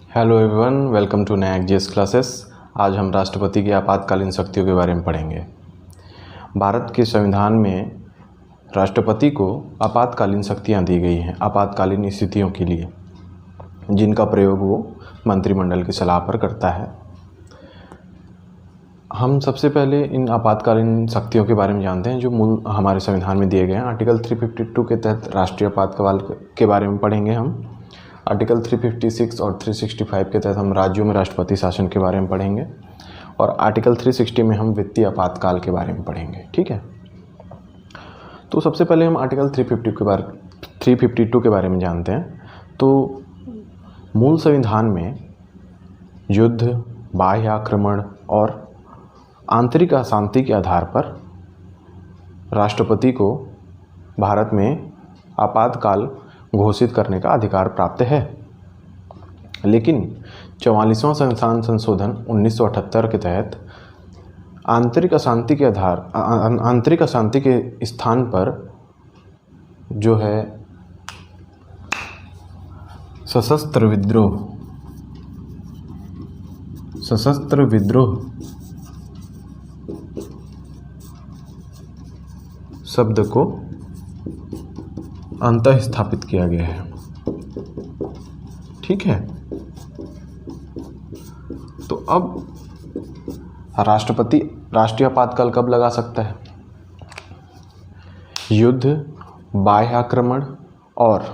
Hello everyone, welcome to नैक GS classes. आज हम राष्ट्रपति की आपातकालीन शक्तियों के बारे में पढ़ेंगे। भारत के संविधान में राष्ट्रपति को आपातकालीन शक्तियां दी गई हैं आपातकालीन स्थितियों के लिए, जिनका प्रयोग वो मंत्रिमंडल की सलाह पर करता है। हम सबसे पहले इन आपातकालीन शक्तियों के बारे में जानते हैं जो मूल हमारे संविधान में दिए गए हैं। आर्टिकल 352 के तहत राष्ट्रीय आपातकाल के बारे में पढ़ेंगे हम। आर्टिकल 356 और 365 के तहत हम राज्यों में राष्ट्रपति शासन के बारे में पढ़ेंगे और आर्टिकल 360 में हम वित्तीय आपातकाल के बारे में पढ़ेंगे। ठीक है, तो सबसे पहले हम आर्टिकल 352 के बारे में जानते हैं। तो मूल संविधान में युद्ध, बाह्य आक्रमण और आंतरिक अशांति के आधार पर राष्ट्रपति को भारत में आपातकाल घोषित करने का अधिकार प्राप्त है। लेकिन 44वां संविधान संशोधन 1978 के तहत आंतरिक अशांति के स्थान पर जो है सशस्त्र विद्रोह शब्द को अंतः स्थापित किया गया है। ठीक है, तो अब राष्ट्रपति राष्ट्रीय आपातकाल कब लगा सकता है? युद्ध, बाह्य आक्रमण और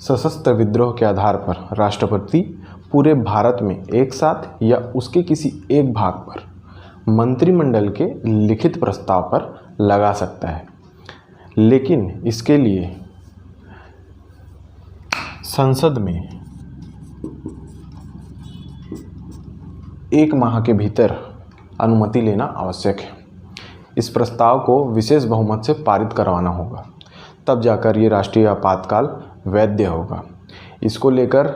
सशस्त्र विद्रोह के आधार पर राष्ट्रपति पूरे भारत में एक साथ या उसके किसी एक भाग पर मंत्रिमंडल के लिखित प्रस्ताव पर लगा सकता है। लेकिन इसके लिए संसद में 1 माह के भीतर अनुमति लेना आवश्यक है। इस प्रस्ताव को विशेष बहुमत से पारित करवाना होगा, तब जाकर ये राष्ट्रीय आपातकाल वैध होगा। इसको लेकर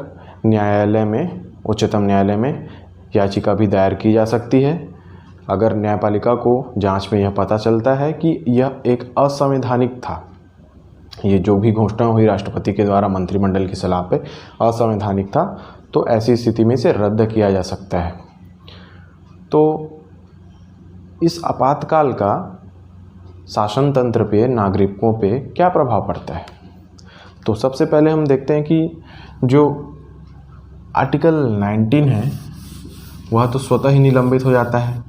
न्यायालय में, उच्चतम न्यायालय में याचिका भी दायर की जा सकती है। अगर न्यायपालिका को जांच में यह पता चलता है कि यह एक असंवैधानिक था, ये जो भी घोषणा हुई राष्ट्रपति के द्वारा मंत्रिमंडल की सलाह पे असंवैधानिक था, तो ऐसी स्थिति में इसे रद्द किया जा सकता है। तो इस आपातकाल का शासन तंत्र पे, नागरिकों पे क्या प्रभाव पड़ता है? तो सबसे पहले हम देखते हैं कि जो आर्टिकल 19 है वह तो स्वतः ही निलंबित हो जाता है।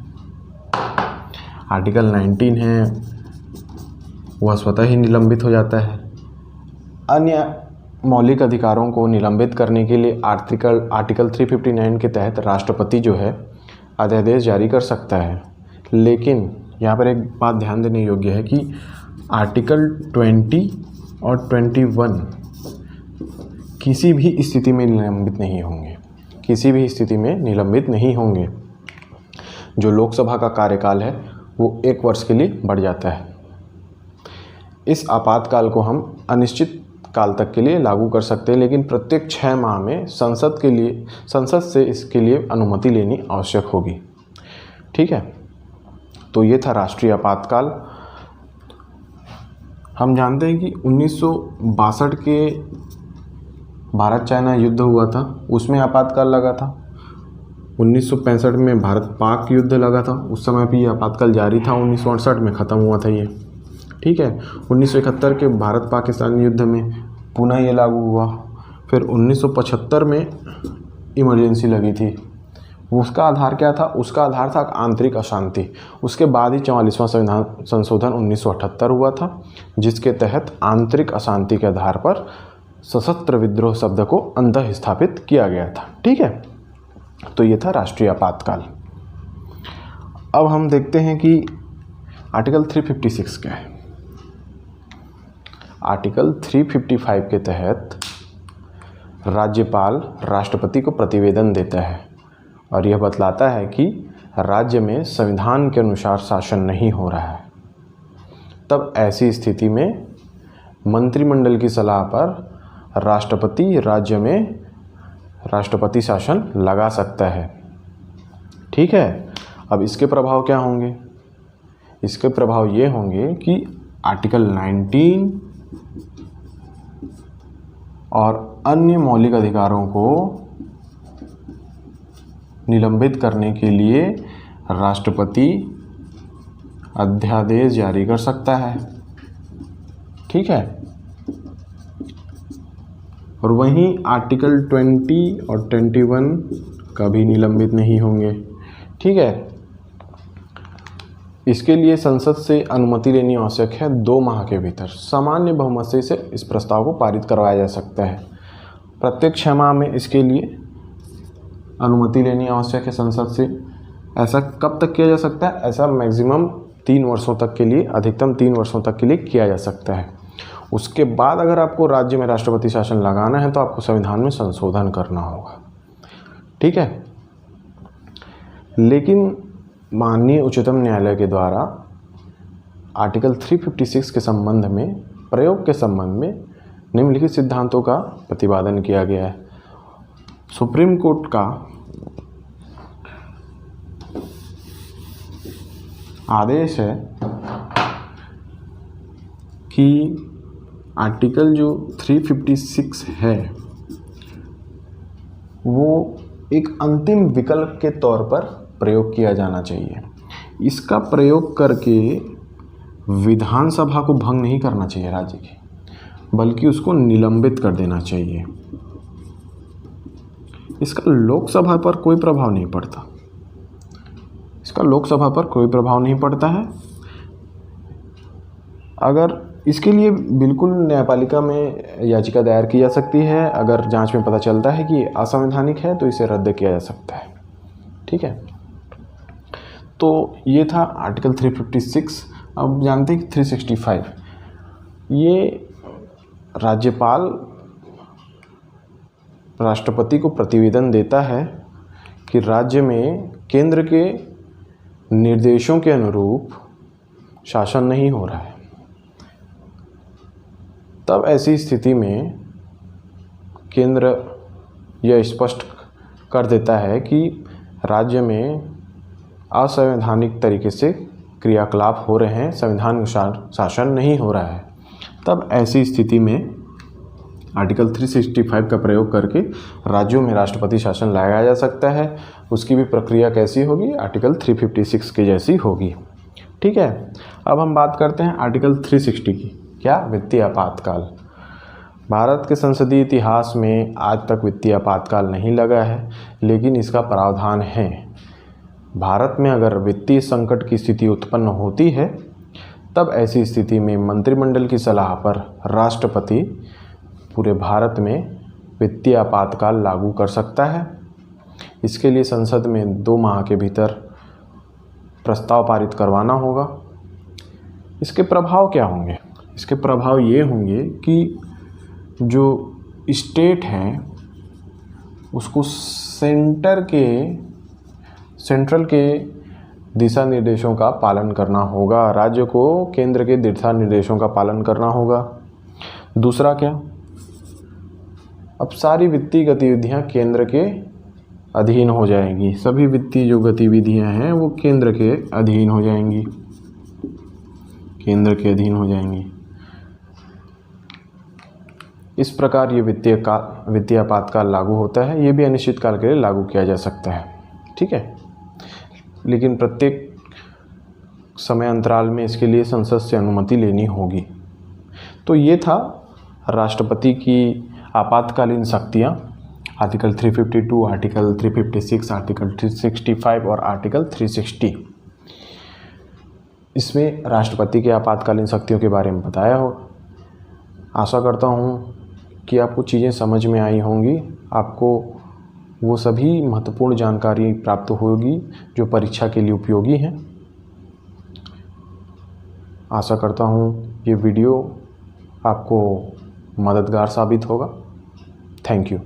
आर्टिकल 19 है वह स्वतः ही निलंबित हो जाता है। अन्य मौलिक अधिकारों को निलंबित करने के लिए आर्टिकल 359 के तहत राष्ट्रपति जो है अध्यादेश जारी कर सकता है। लेकिन यहाँ पर एक बात ध्यान देने योग्य है कि आर्टिकल 20 और 21 किसी भी स्थिति में निलंबित नहीं होंगे, किसी भी स्थिति में निलंबित नहीं होंगे। जो लोकसभा का कार्यकाल है वो 1 वर्ष के लिए बढ़ जाता है। इस आपातकाल को हम अनिश्चित काल तक के लिए लागू कर सकते हैं, लेकिन प्रत्येक 6 माह में संसद से इसके लिए अनुमति लेनी आवश्यक होगी। ठीक है, तो ये था राष्ट्रीय आपातकाल। हम जानते हैं कि 1962 के भारत चाइना युद्ध हुआ था, उसमें आपातकाल लगा था। 1965 में भारत पाक युद्ध लगा था, उस समय भी आपातकाल जारी था। 1968 में ख़त्म हुआ था ये। ठीक है, 1971 के भारत पाकिस्तान युद्ध में पुनः ये लागू हुआ। फिर 1975 में इमरजेंसी लगी थी। उसका आधार क्या था? उसका आधार था आंतरिक अशांति। उसके बाद ही 44वां संविधान संशोधन 1978 हुआ था, जिसके तहत आंतरिक अशांति के आधार पर सशस्त्र विद्रोह शब्द को अंतः स्थापित किया गया था। ठीक है, तो ये था राष्ट्रीय आपातकाल। अब हम देखते हैं कि आर्टिकल 356 क्या है। आर्टिकल 355 के तहत राज्यपाल राष्ट्रपति को प्रतिवेदन देता है और यह बतलाता है कि राज्य में संविधान के अनुसार शासन नहीं हो रहा है। तब ऐसी स्थिति में मंत्रिमंडल की सलाह पर राष्ट्रपति राज्य में राष्ट्रपति शासन लगा सकता है। ठीक है, अब इसके प्रभाव क्या होंगे? इसके प्रभाव ये होंगे कि आर्टिकल 19 और अन्य मौलिक अधिकारों को निलंबित करने के लिए राष्ट्रपति अध्यादेश जारी कर सकता है। ठीक है। और वहीं आर्टिकल 20 और 21 कभी निलंबित नहीं होंगे। ठीक है। इसके लिए संसद से अनुमति लेनी आवश्यक है 2 माह के भीतर। सामान्य बहुमत से इस प्रस्ताव को पारित करवाया जा सकता है। प्रत्येक 6 माह में इसके लिए अनुमति लेनी आवश्यक है संसद से। ऐसा कब तक किया जा सकता है? ऐसा मैक्सिमम 3 वर्षों तक के लिए, अधिकतम 3 वर्षों तक के लिए किया जा सकता है। उसके बाद अगर आपको राज्य में राष्ट्रपति शासन लगाना है तो आपको संविधान में संशोधन करना होगा। ठीक है। लेकिन माननीय उच्चतम न्यायालय के द्वारा आर्टिकल 356 के संबंध में, प्रयोग के संबंध में निम्नलिखित सिद्धांतों का प्रतिपादन किया गया है। सुप्रीम कोर्ट का आदेश है कि आर्टिकल जो 356 है वो एक अंतिम विकल्प के तौर पर प्रयोग किया जाना चाहिए। इसका प्रयोग करके विधानसभा को भंग नहीं करना चाहिए राज्य की, बल्कि उसको निलंबित कर देना चाहिए। इसका लोकसभा पर कोई प्रभाव नहीं पड़ता। इसका लोकसभा पर कोई प्रभाव नहीं पड़ता है। अगर इसके लिए बिल्कुल न्यायपालिका में याचिका दायर की जा सकती है। अगर जांच में पता चलता है कि असंवैधानिक है तो इसे रद्द किया जा सकता है। ठीक है। तो ये था आर्टिकल 356। अब जानते हैं कि 365 ये राज्यपाल राष्ट्रपति को प्रतिवेदन देता है कि राज्य में केंद्र के निर्देशों के अनुरूप शासन नहीं हो रहा है। तब ऐसी स्थिति में केंद्र यह स्पष्ट कर देता है कि राज्य में असंवैधानिक तरीके से क्रियाकलाप हो रहे हैं, संविधान अनुसार शासन नहीं हो रहा है। तब ऐसी स्थिति में आर्टिकल 365 का प्रयोग करके राज्यों में राष्ट्रपति शासन लगाया जा सकता है। उसकी भी प्रक्रिया कैसी होगी? आर्टिकल 356 की जैसी होगी। ठीक है। अब हम बात करते हैं आर्टिकल 360 की। क्या? वित्तीय आपातकाल। भारत के संसदीय इतिहास में आज तक वित्तीय आपातकाल नहीं लगा है, लेकिन इसका प्रावधान है। भारत में अगर वित्तीय संकट की स्थिति उत्पन्न होती है तब ऐसी स्थिति में मंत्रिमंडल की सलाह पर राष्ट्रपति पूरे भारत में वित्तीय आपातकाल लागू कर सकता है। इसके लिए संसद में 2 माह के भीतर प्रस्ताव पारित करवाना होगा। इसके प्रभाव क्या होंगे? इसके प्रभाव ये होंगे कि जो स्टेट है उसको सेंट्रल के दिशा निर्देशों का पालन करना होगा। राज्य को केंद्र के दिशा निर्देशों का पालन करना होगा। दूसरा क्या? अब सारी वित्तीय गतिविधियां केंद्र के अधीन हो जाएंगी। सभी वित्तीय जो गतिविधियां हैं वो केंद्र के अधीन हो जाएंगी। केंद्र के अधीन हो जाएंगी। इस प्रकार ये वित्तीय आपातकाल लागू होता है। ये भी अनिश्चित काल के लिए लागू किया जा सकता है। ठीक है। लेकिन प्रत्येक समय अंतराल में इसके लिए संसद से अनुमति लेनी होगी। तो ये था राष्ट्रपति की आपातकालीन शक्तियाँ। आर्टिकल 352, आर्टिकल 356, आर्टिकल 365 और आर्टिकल 360। इसमें राष्ट्रपति के आपातकालीन शक्तियों के बारे में बताया हो। आशा करता हूँ कि आपको चीज़ें समझ में आई होंगी। आपको वो सभी महत्वपूर्ण जानकारी प्राप्त होगी जो परीक्षा के लिए उपयोगी हैं। आशा करता हूँ ये वीडियो आपको मददगार साबित होगा। Thank you.